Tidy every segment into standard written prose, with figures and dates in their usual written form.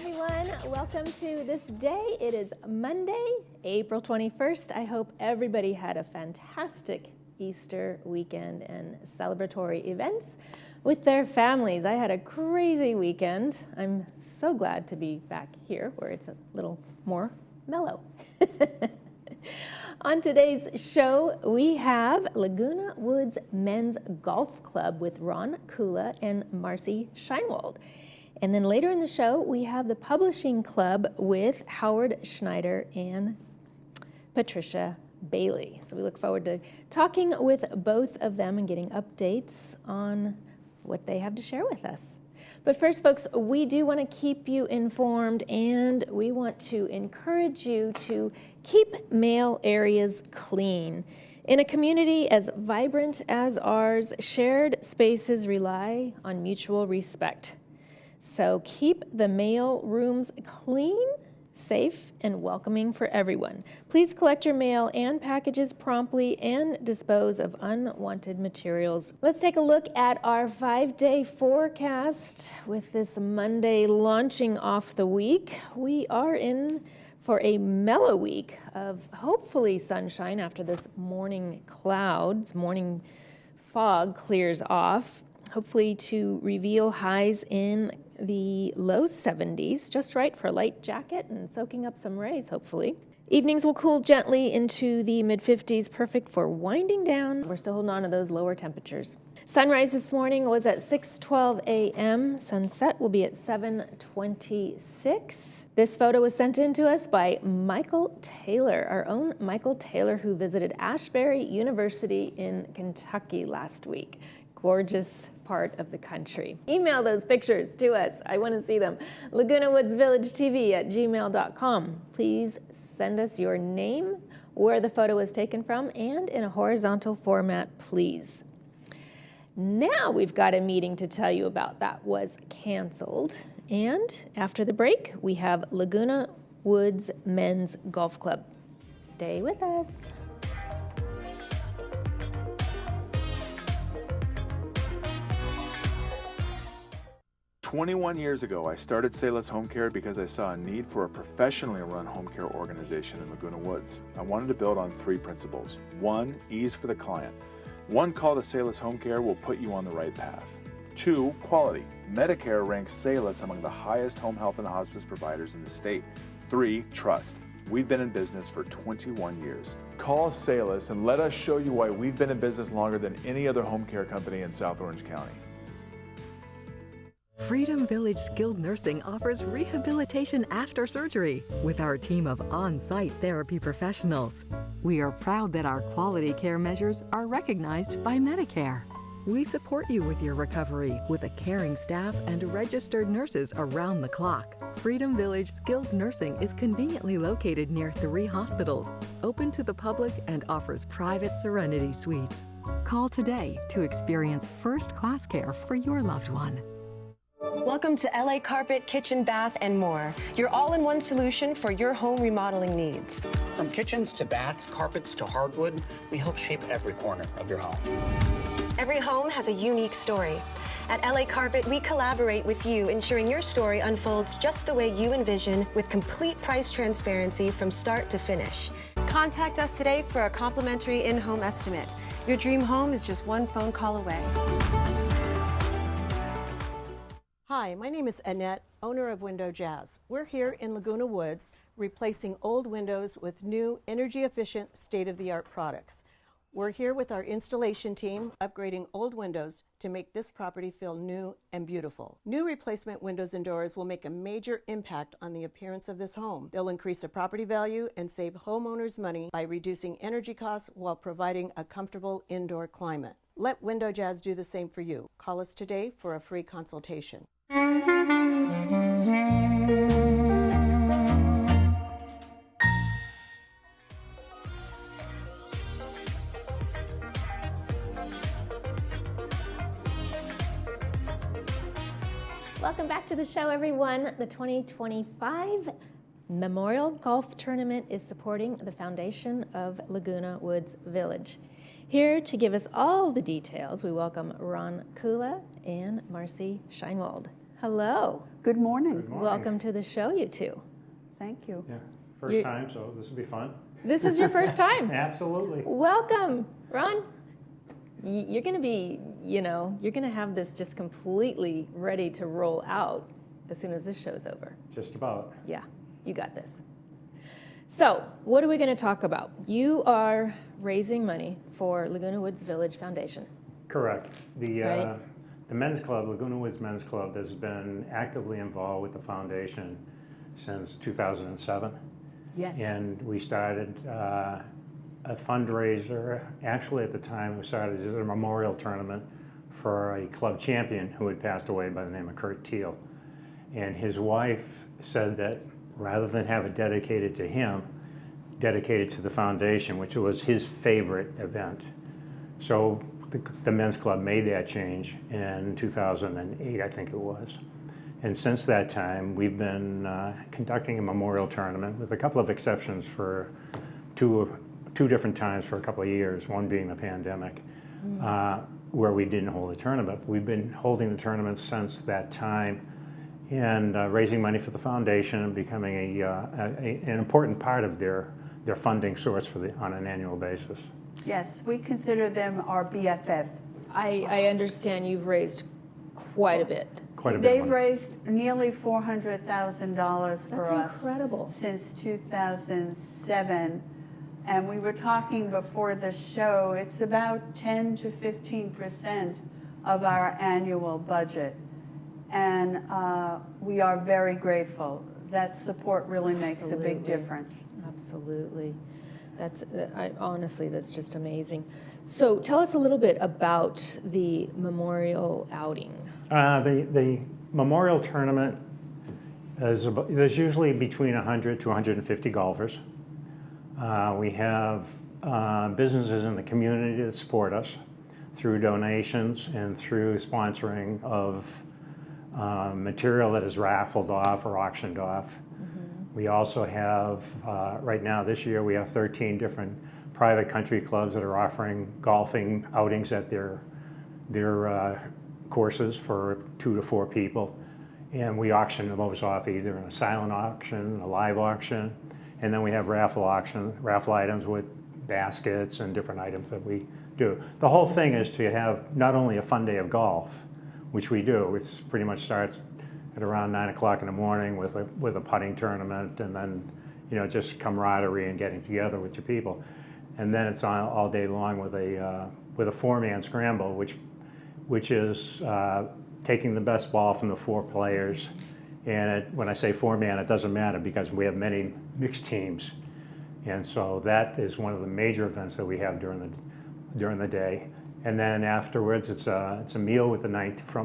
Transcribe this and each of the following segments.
everyone. Welcome to This Day. It is Monday, April 21st. I hope everybody had a fantastic Easter weekend and celebratory events with their families. I had a crazy weekend. I'm so glad to be back here where it's a little more mellow. On today's show, we have Laguna Woods Men's Golf Club with Ron Kula and Marcy Scheinwald. And then later in the show, we have the Publishing Club with Howard Schneider and Patricia Bailey. So we look forward to talking with both of them and getting updates on what they have to share with us. But first, folks, we do want to keep you informed, and we want to encourage you to keep mail areas clean. In a community as vibrant as ours, shared spaces rely on mutual respect. So keep the mail rooms clean, safe, and welcoming for everyone. Please collect your mail and packages promptly and dispose of unwanted materials. Let's take a look at our 5-day forecast with this Monday launching off the week. We are in for a mellow week of hopefully sunshine after this morning fog clears off. Hopefully to reveal highs in the low 70s, just right for a light jacket and soaking up some rays, hopefully. Evenings will cool gently into the mid-50s, perfect for winding down. We're still holding on to those lower temperatures. Sunrise this morning was at 6:12 a.m. Sunset will be at 7:26. This photo was sent in to us by Michael Taylor, our own Michael Taylor, who visited Ashbury University in Kentucky last week. Gorgeous part of the country. Email those pictures to us. I want to see them. LagunaWoodsVillageTV@gmail.com. Please send us your name, where the photo was taken from, and in a horizontal format, please. Now we've got a meeting to tell you about that was canceled. And after the break, we have Laguna Woods Men's Golf Club. Stay with us. 21 years ago, I started Sayless Home Care because I saw a need for a professionally run home care organization in Laguna Woods. I wanted to build on 3 principles. 1, ease for the client. 1 call to Sayless Home Care will put you on the right path. 2, quality. Medicare ranks Sayless among the highest home health and hospice providers in the state. 3, trust. We've been in business for 21 years. Call Sayless and let us show you why we've been in business longer than any other home care company in South Orange County. Freedom Village Skilled Nursing offers rehabilitation after surgery with our team of on-site therapy professionals. We are proud that our quality care measures are recognized by Medicare. We support you with your recovery with a caring staff and registered nurses around the clock. Freedom Village Skilled Nursing is conveniently located near 3 hospitals, open to the public, and offers private Serenity suites. Call today to experience first-class care for your loved one. Welcome to LA Carpet, Kitchen, Bath, and more. Your all-in-one solution for your home remodeling needs. From kitchens to baths, carpets to hardwood, we help shape every corner of your home. Every home has a unique story. At LA Carpet, we collaborate with you, ensuring your story unfolds just the way you envision, with complete price transparency from start to finish. Contact us today for a complimentary in-home estimate. Your dream home is just one phone call away. Hi, my name is Annette, owner of Window Jazz. We're here in Laguna Woods, replacing old windows with new, energy-efficient, state-of-the-art products. We're here with our installation team, upgrading old windows to make this property feel new and beautiful. New replacement windows and doors will make a major impact on the appearance of this home. They'll increase the property value and save homeowners money by reducing energy costs while providing a comfortable indoor climate. Let Window Jazz do the same for you. Call us today for a free consultation. Welcome back to the show, everyone. The 2025 Memorial Golf Tournament is supporting the foundation of Laguna Woods Village. Here to give us all the details, we welcome Ron Kula and Marcy Scheinwald. Hello. Good morning. Good morning. Welcome to the show, you two. Thank you. Yeah, first time, so this will be fun. This is your first time. Absolutely. Welcome, Ron. You're going to be, you're going to have this just completely ready to roll out as soon as this show's over. Just about. Yeah, you got this. So, what are we going to talk about? You are raising money for Laguna Woods Village Foundation. Correct. Right. The men's club, Laguna Woods Men's Club, has been actively involved with the foundation since 2007. Yes. And we started a fundraiser. Actually, at the time, we started as a memorial tournament for a club champion who had passed away by the name of Kurt Thiel. And his wife said that rather than have it dedicated to him, dedicated to the foundation, which was his favorite event. So the men's club made that change in 2008, I think it was. And since that time, we've been conducting a memorial tournament with a couple of exceptions for two different times for a couple of years, one being the pandemic, where we didn't hold a tournament. We've been holding the tournament since that time and raising money for the foundation and becoming an important part of their funding source on an annual basis. Yes, we consider them our BFF. I understand you've raised quite a bit. Quite a bit. They've raised nearly $400,000 for That's us incredible. since 2007. And we were talking before the show, it's about 10 to 15% of our annual budget. And we are very grateful. That support really makes a big Absolutely. difference. Absolutely. Honestly, that's just amazing. So tell us a little bit about the memorial outing. The memorial tournament there's usually between 100 to 150 golfers. We have businesses in the community that support us through donations and through sponsoring of material that is raffled off or auctioned off. We also have, right now this year, we have 13 different private country clubs that are offering golfing outings at their courses for 2 to 4 people. And we auction those off either in a silent auction, a live auction, and then we have raffle items with baskets and different items that we do. The whole thing is to have not only a fun day of golf, which we do, which pretty much starts at around 9 o'clock in the morning with a putting tournament, and then just camaraderie and getting together with your people, and then it's on all day long with a 4-man scramble, which is taking the best ball from the 4 players. And when I say 4-man, it doesn't matter because we have many mixed teams, and so that is one of the major events that we have during the day. And then afterwards, it's a meal with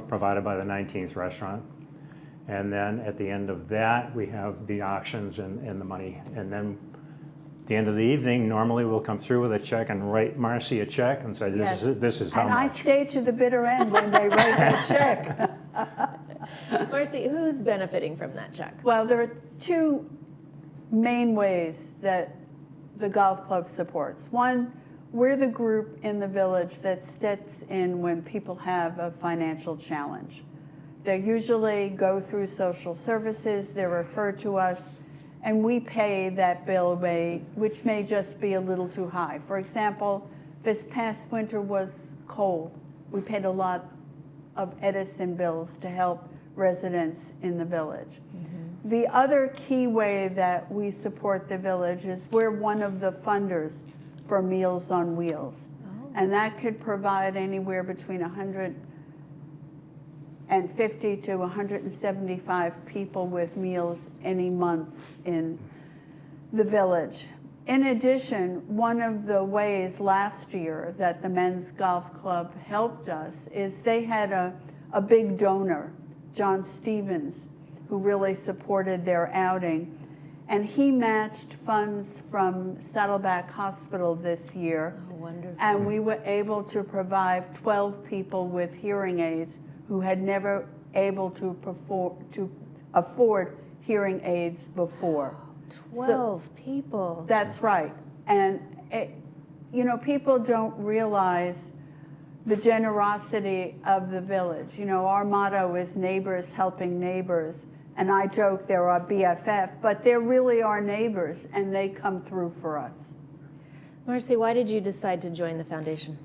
provided by the 19th restaurant. And then at the end of that, we have the auctions and the money. And then at the end of the evening, normally we'll come through with a check and write Marcy a check and say, this is how and much. I stay to the bitter end when they write that check. Marcy, who's benefiting from that check? Well, there are 2 main ways that the golf club supports. One, we're the group in the village that steps in when people have a financial challenge. They usually go through social services, they're referred to us, and we pay that bill, which may just be a little too high. For example, this past winter was cold. We paid a lot of Edison bills to help residents in the village. The other key way that we support the village is we're one of the funders for Meals on Wheels. And that could provide anywhere between 150 to 175 people with meals any month in the village. In addition, one of the ways last year that the Men's Golf Club helped us is they had a big donor, John Stevens, who really supported their outing. And he matched funds from Saddleback Hospital this year. Oh, wonderful. And we were able to provide 12 people with hearing aids who had never able to afford hearing aids before. 12 people. That's right. And, people don't realize the generosity of the village. You know, our motto is neighbors helping neighbors. And I joke they're our BFF, but they're really our neighbors, and they come through for us. Marcy, why did you decide to join the foundation?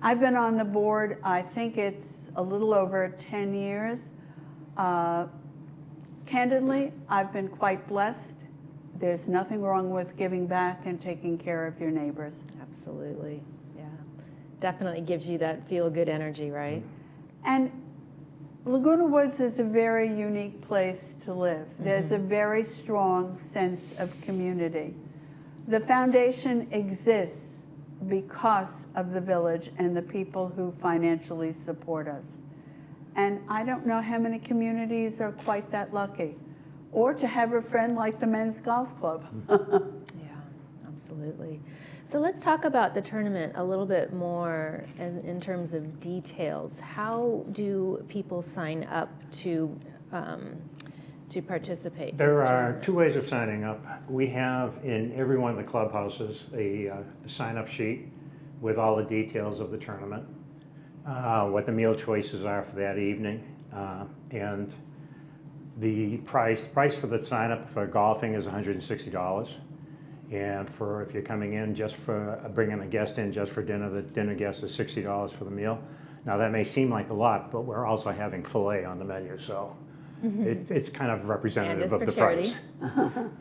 I've been on the board, I think it's a little over 10 years. Candidly, I've been quite blessed. There's nothing wrong with giving back and taking care of your neighbors. Absolutely, yeah. Definitely gives you that feel-good energy, right? And Laguna Woods is a very unique place to live. There's a very strong sense of community. The foundation exists because of the village and the people who financially support us. And I don't know how many communities are quite that lucky. Or to have a friend like the Men's Golf Club. Yeah, absolutely. So let's talk about the tournament a little bit more in terms of details. How do people sign up to participate? There are two ways of signing up. We have in every one of the clubhouses a sign-up sheet with all the details of the tournament, what the meal choices are for that evening, and the price for the sign-up for golfing is $160. And if you're coming in just for bringing a guest in just for dinner, the dinner guest is $60 for the meal. Now that may seem like a lot, but we're also having filet on the menu, so it's kind of representative of the price.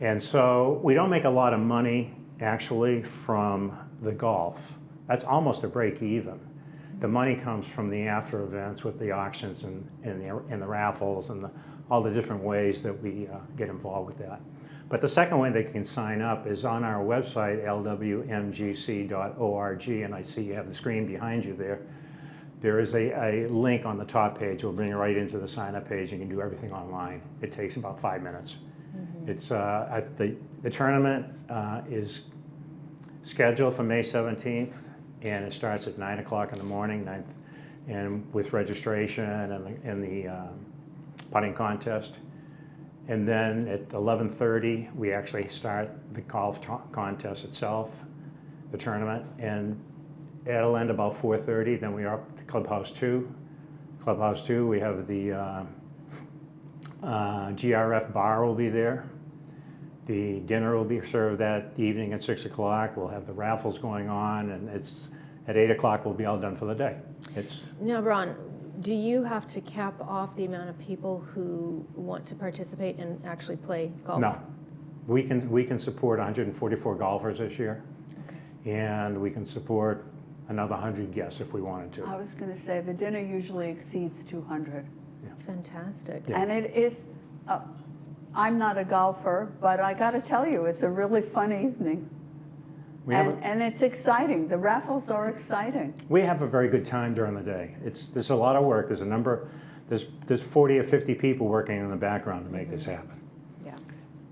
And so we don't make a lot of money actually from the golf. That's almost a break even. The money comes from the after events with the auctions and the raffles and all the different ways that we get involved with that. But the second way they can sign up is on our website, lwmgc.org, and I see you have the screen behind you there. There is a link on the top page. We'll bring you right into the sign-up page. You can do everything online. It takes about 5 minutes. It's the tournament is scheduled for May 17th, and it starts at 9 o'clock in the morning, and with registration and the putting contest. And then at 11:30, we actually start the golf contest itself, the tournament, and it'll end about 4:30. Then we are up to Clubhouse 2. Clubhouse 2, we have the GRF bar will be there. The dinner will be served that evening at 6 o'clock. We'll have the raffles going on, and at 8 o'clock we'll be all done for the day. Now, Ron, do you have to cap off the amount of people who want to participate and actually play golf? No. We can support 144 golfers this year, and we can support another 100 guests if we wanted to. I was going to say, the dinner usually exceeds 200. Fantastic. Yeah. And it is, I'm not a golfer, but I got to tell you, it's a really fun evening. And it's exciting. The raffles are exciting. We have a very good time during the day. There's a lot of work. There's 40 or 50 people working in the background to make this happen. Yeah.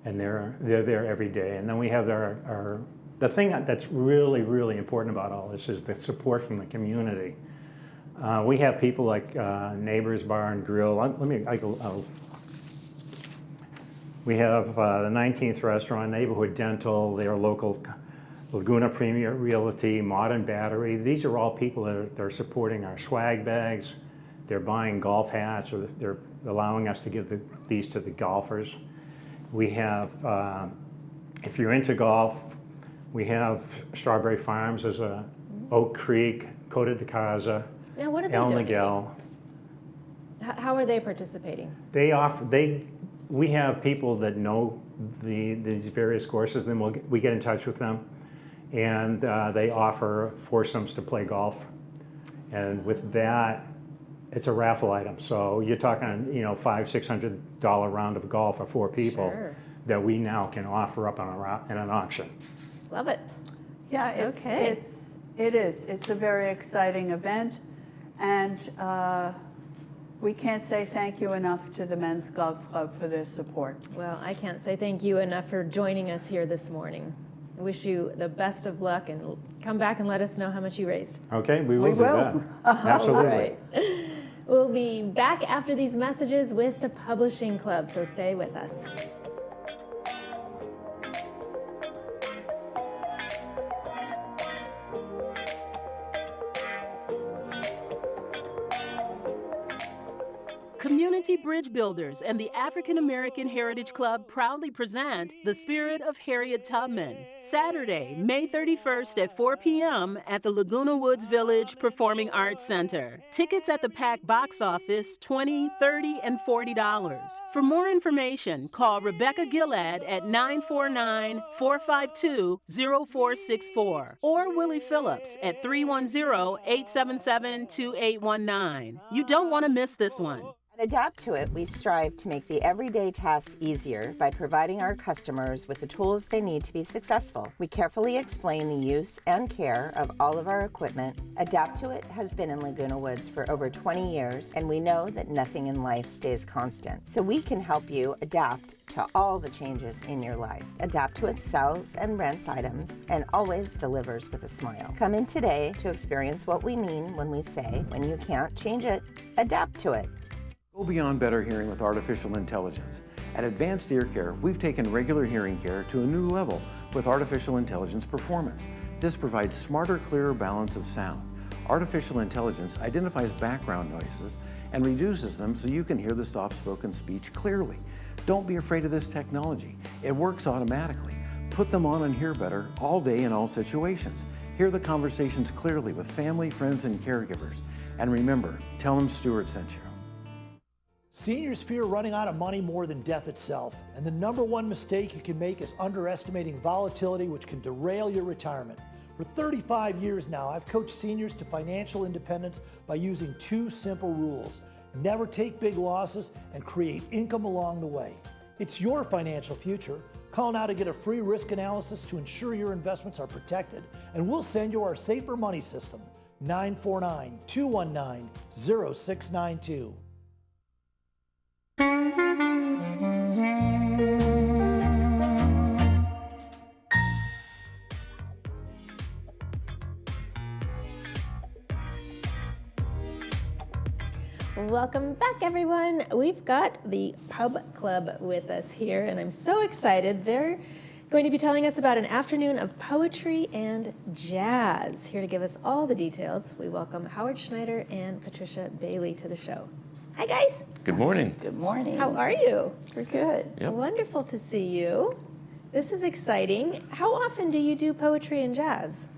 And they're there every day. And then we have the thing that's really, really important about all this is the support from the community. We have people like Neighbors Bar and Grill. We have the 19th Restaurant, Neighborhood Dental. They're local. Laguna Premier Realty, Modern Battery. These are all people that are supporting our swag bags. They're buying golf hats, or they're allowing us to give these to the golfers. We have, if you're into golf, we have Strawberry Farms. There's Oak Creek, Coda de Casa, Now, what are they El doing? Miguel. How are they participating? We have people that know these various courses, then we get in touch with them, and they offer foursomes to play golf. And with that, it's a raffle item. So you're talking, $500-600 round of golf for 4 people that we now can offer up in an auction. Love it. Yeah, it is. It's a very exciting event, and we can't say thank you enough to the Men's Golf Club for their support. Well, I can't say thank you enough for joining us here this morning. I wish you the best of luck, and come back and let us know how much you raised. Okay, we will do that. Absolutely. All right. We'll be back after these messages with the Publishing Club, so stay with us. Community Bridge Builders and the African American Heritage Club proudly present The Spirit of Harriet Tubman, Saturday, May 31st at 4 p.m. at the Laguna Woods Village Performing Arts Center. Tickets at the PAC box office, $20, $30, and $40. For more information, call Rebecca Gillard at 949-452-0464 or Willie Phillips at 310-877-2819. You don't want to miss this one. At Adapt to It, we strive to make the everyday tasks easier by providing our customers with the tools they need to be successful. We carefully explain the use and care of all of our equipment. Adapt to It has been in Laguna Woods for over 20 years, and we know that nothing in life stays constant. So we can help you adapt to all the changes in your life. Adapt to It sells and rents items and always delivers with a smile. Come in today to experience what we mean when we say, when you can't change it, adapt to it. Go beyond better hearing with artificial intelligence. At Advanced Ear Care, we've taken regular hearing care to a new level with artificial intelligence performance. This provides smarter, clearer balance of sound. Artificial intelligence identifies background noises and reduces them so you can hear the soft-spoken speech clearly. Don't be afraid of this technology. It works automatically. Put them on and hear better all day in all situations. Hear the conversations clearly with family, friends, and caregivers. And remember, tell them Stuart sent you. Seniors fear running out of money more than death itself, and the #1 mistake you can make is underestimating volatility, which can derail your retirement. For 35 years now, I've coached seniors to financial independence by using 2 simple rules. Never take big losses and create income along the way. It's your financial future. Call now to get a free risk analysis to ensure your investments are protected, and we'll send you our Safer Money System, 949-219-0692. Welcome back, everyone. We've got the Pub Club with us here, and I'm so excited. They're going to be telling us about an afternoon of poetry and jazz. Here to give us all the details, we welcome Howard Schneider and Patricia Bailey to the show. Hi, guys. Good morning. Good morning. How are you? We're good. Yep. Wonderful to see you. This is exciting. How often do you do poetry and jazz?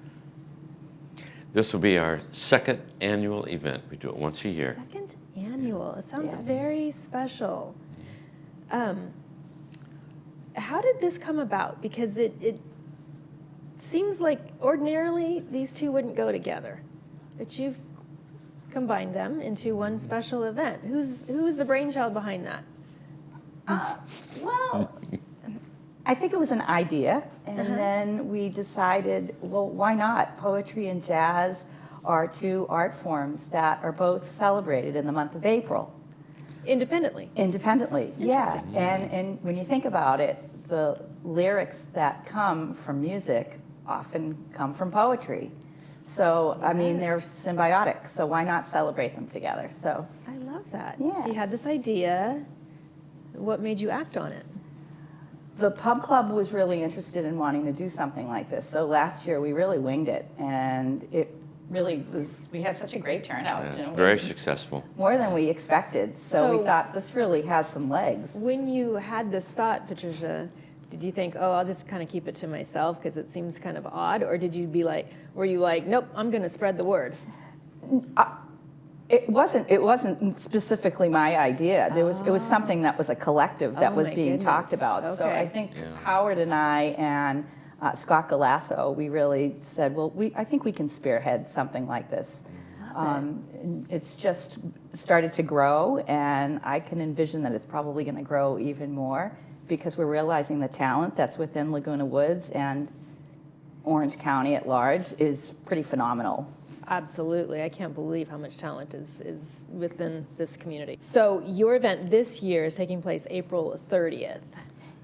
This will be our 2nd annual event. We do it once a year. 2nd annual. It sounds very special. How did this come about? Because it seems like ordinarily these two wouldn't go together, but you've combined them into one special event. Who was the brainchild behind that? Well, I think it was an idea, and then we decided, well, why not? Poetry and jazz are 2 art forms that are both celebrated in the month of April. Independently? Independently, yeah. And when you think about it, the lyrics that come from music often come from poetry. So, I mean, they're symbiotic, so why not celebrate them together? So I love that. Yeah. So you had this idea. What made you act on it? The Pub Club was really interested in wanting to do something like this. So last year we really winged it, and it really was, we had such a great turnout. Yeah, it's very successful. More than we expected. So we thought this really has some legs. When you had this thought, Patricia, did you think, oh, I'll just kind of keep it to myself because it seems kind of odd? Or did you be like, were you like, nope, I'm going to spread the word? It wasn't specifically my idea. It was something that was a collective that was being talked about. Okay. So I think Howard and I and Scott Galasso, we really said, well, I think we can spearhead something like this. It's just started to grow, and I can envision that it's probably going to grow even more because we're realizing the talent that's within Laguna Woods and Orange County at large is pretty phenomenal. Absolutely. I can't believe how much talent is within this community. So your event this year is taking place April 30th.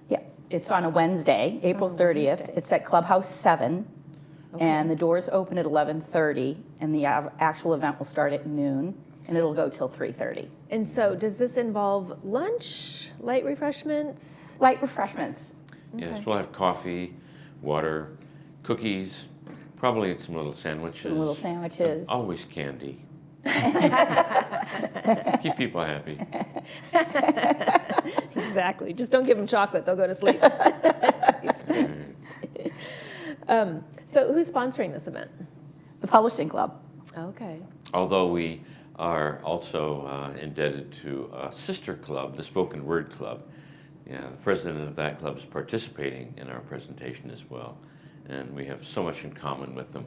Yeah, it's on a Wednesday, April 30th. It's at Clubhouse 7, and the doors open at 11:30, and the actual event will start at noon, and it'll go till 3:30. And so does this involve lunch, light refreshments? Light refreshments. Yes, we'll have coffee, water, cookies, probably some little sandwiches. Some little sandwiches. Always candy. Keep people happy. Exactly. Just don't give them chocolate; they'll go to sleep. So, who's sponsoring this event? The Publishing Club. Okay. Although we are also indebted to a sister club, the Spoken Word Club. Yeah, the president of that club is participating in our presentation as well. And we have so much in common with them.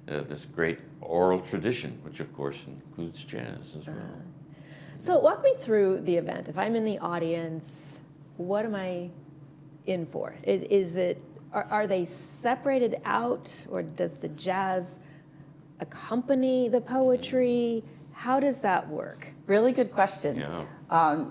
This great oral tradition, which of course includes jazz as well. So walk me through the event. If I'm in the audience, what am I in for? Are they separated out, or does the jazz accompany the poetry? How does that work? Really good question. Yeah.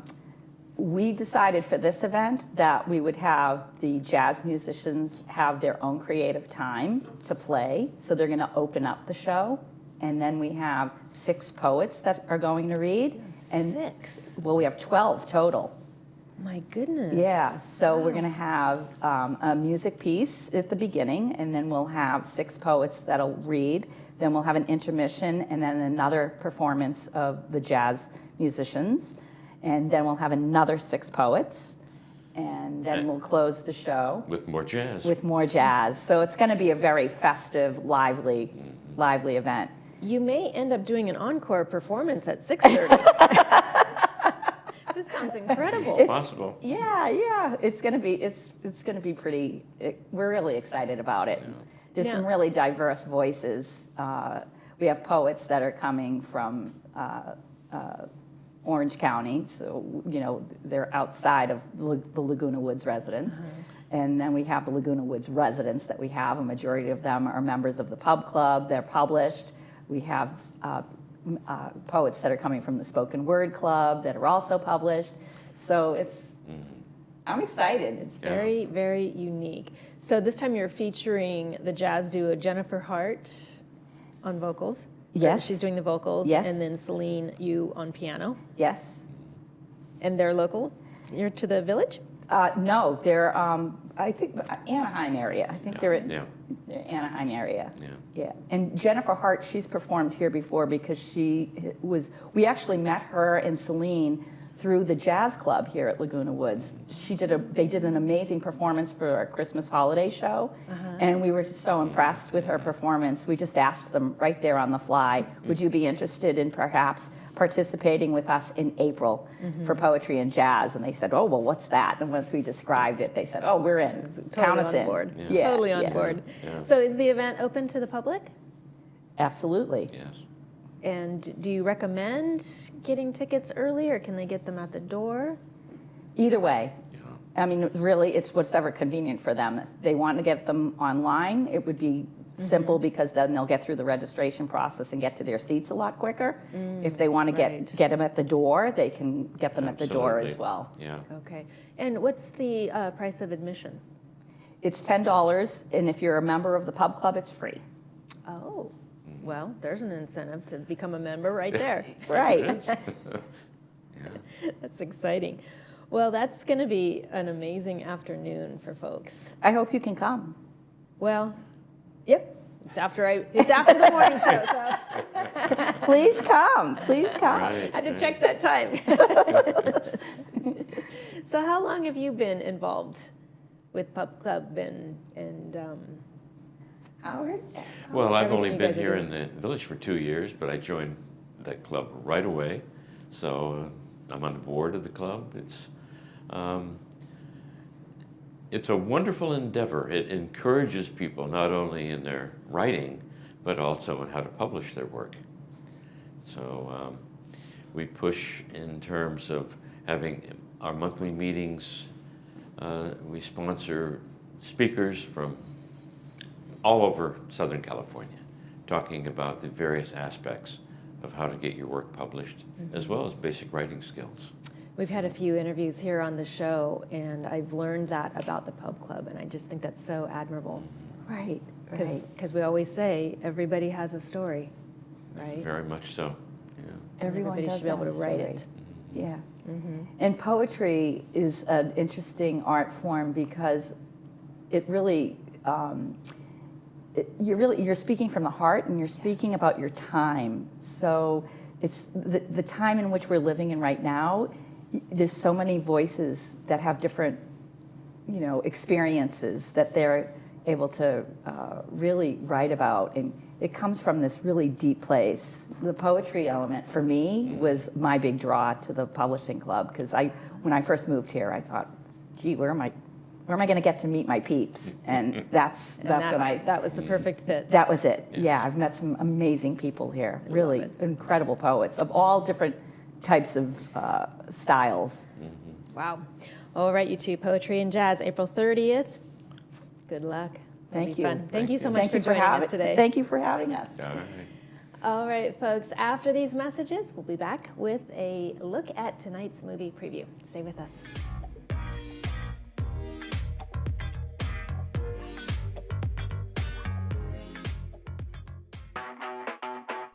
We decided for this event that we would have the jazz musicians have their own creative time to play. So they're going to open up the show. And then we have 6 poets that are going to read. And 6? Well, we have 12 total. My goodness. Yeah, so we're going to have a music piece at the beginning, and then we'll have 6 poets that'll read. Then we'll have an intermission, and then another performance of the jazz musicians. And then we'll have another 6 poets, and then we'll close the show. With more jazz. With more jazz. So it's going to be a very festive, lively event. You may end up doing an encore performance at 6:30. This sounds incredible. It's possible. Yeah. It's going to be pretty. We're really excited about it. Yeah. There's some really diverse voices. We have poets that are coming from Orange County, so they're outside of the Laguna Woods residents. And then we have the Laguna Woods residents that we have. A majority of them are members of the pub club. They're published. We have poets that are coming from the Spoken Word Club that are also published. So I'm excited. It's very, very unique. So this time you're featuring the jazz duo Jennifer Hart on vocals. Yes. She's doing the vocals. Yes. And then Celine, you on piano. Yes. And they're local? You're to the Village? No, they're, I think, Anaheim area. I think they're in Yeah. the Anaheim area. Yeah. Yeah. And Jennifer Hart, she's performed here before because we actually met her and Celine through the jazz club here at Laguna Woods. They did an amazing performance for our Christmas holiday show, and we were just so impressed with her performance. We just asked them right there on the fly, would you be interested in perhaps participating with us in April for poetry and jazz? And they said, oh, well, what's that? And once we described it, they said, oh, we're in. Count us in. Board. Yeah. Totally on board. Yeah. So is the event open to the public? Absolutely. Yes. And do you recommend getting tickets early, or can they get them at the door? Either way. Yeah. I mean, really, it's whatever convenient for them. If they want to get them online, it would be simple because then they'll get through the registration process and get to their seats a lot quicker. If they want to get them at the door, they can get them at the door as well. Yeah. Okay. And what's the price of admission? It's $10, and if you're a member of the pub club, it's free. Oh, well, there's an incentive to become a member right there. Right. That's exciting. Well, that's going to be an amazing afternoon for folks. I hope you can come. Well, yep. It's after the morning show. So. Please come. Please come. Right. I had to check that time. So how long have you been involved with Pub Club and Howard? Well, I've Everything only you been guys are here doing. in the village for 2 years, but I joined that club right away. So I'm on the board of the club. It's a wonderful endeavor. It encourages people not only in their writing, but also in how to publish their work. So we push in terms of having our monthly meetings. We sponsor speakers from all over Southern California, talking about the various aspects of how to get your work published, as well as basic writing skills. We've had a few interviews here on the show, and I've learned that about the Pub Club, and I just think that's so admirable. Right. Because we always say everybody has a story, right? Very much so. Yeah. Everyone Everybody does should be able to have a write story. it. Yeah. And poetry is an interesting art form because it really, you're speaking from the heart and you're speaking about your time. So it's the time in which we're living in right now. There's so many voices that have different, experiences that they're able to really write about, and it comes from this really deep place. The poetry element for me was my big draw to the publishing club, because when I first moved here, I thought, gee, where am I going to get to meet my peeps? And that was the perfect fit. That was it. Yes. Yeah, I've met some amazing people here, really incredible poets of all different types of styles. Wow. All right, you two, Poetry and Jazz, April 30th. Good luck. Thank you. Thank you so much for joining us today. Thank you for having us. All right. All right, folks, after these messages, we'll be back with a look at tonight's movie preview. Stay with us.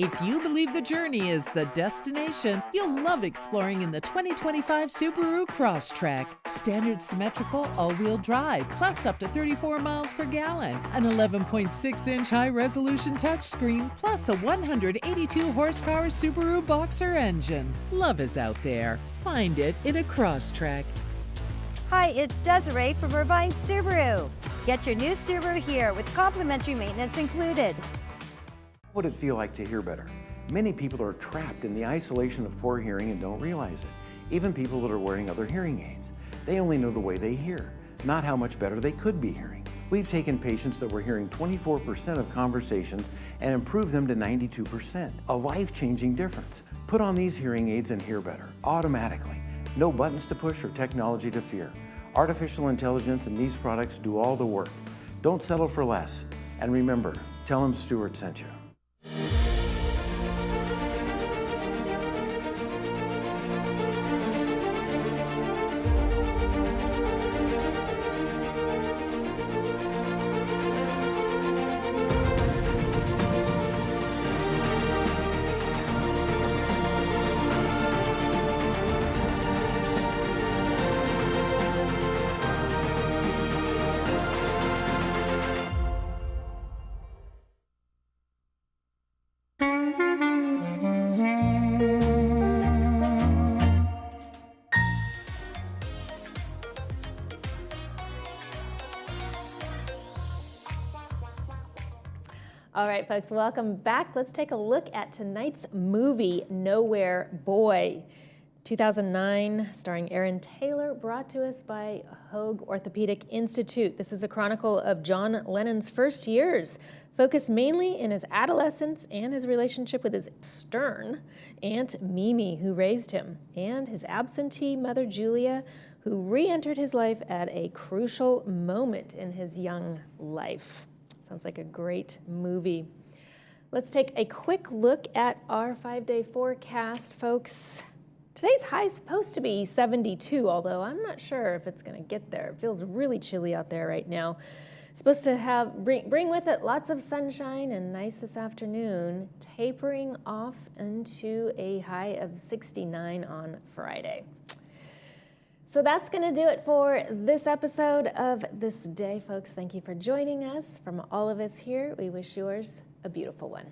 If you believe the journey is the destination, you'll love exploring in the 2025 Subaru Crosstrek. Standard symmetrical all-wheel drive, plus up to 34 miles per gallon. An 11.6-inch high-resolution touchscreen, plus a 182 horsepower Subaru Boxer engine. Love is out there. Find it in a Crosstrek. Hi, it's Desiree from Irvine Subaru. Get your new Subaru here with complimentary maintenance included. What would it feel like to hear better? Many people are trapped in the isolation of poor hearing and don't realize it. Even people that are wearing other hearing aids. They only know the way they hear, not how much better they could be hearing. We've taken patients that were hearing 24% of conversations and improved them to 92%. A life-changing difference. Put on these hearing aids and hear better, automatically. No buttons to push or technology to fear. Artificial intelligence and these products do all the work. Don't settle for less. And remember, tell them Stuart sent you. All right, folks, welcome back. Let's take a look at tonight's movie, Nowhere Boy. 2009, starring Aaron Taylor, brought to us by Hoag Orthopedic Institute. This is a chronicle of John Lennon's first years, focused mainly in his adolescence and his relationship with his stern Aunt Mimi, who raised him, and his absentee mother, Julia, who re-entered his life at a crucial moment in his young life. Sounds like a great movie. Let's take a quick look at our 5-day forecast, folks. Today's high is supposed to be 72, although I'm not sure if it's going to get there. It feels really chilly out there right now. It's supposed to bring with it lots of sunshine and nice this afternoon, tapering off into a high of 69 on Friday. So that's going to do it for this episode of This Day, folks. Thank you for joining us. From all of us here, we wish yours a beautiful one.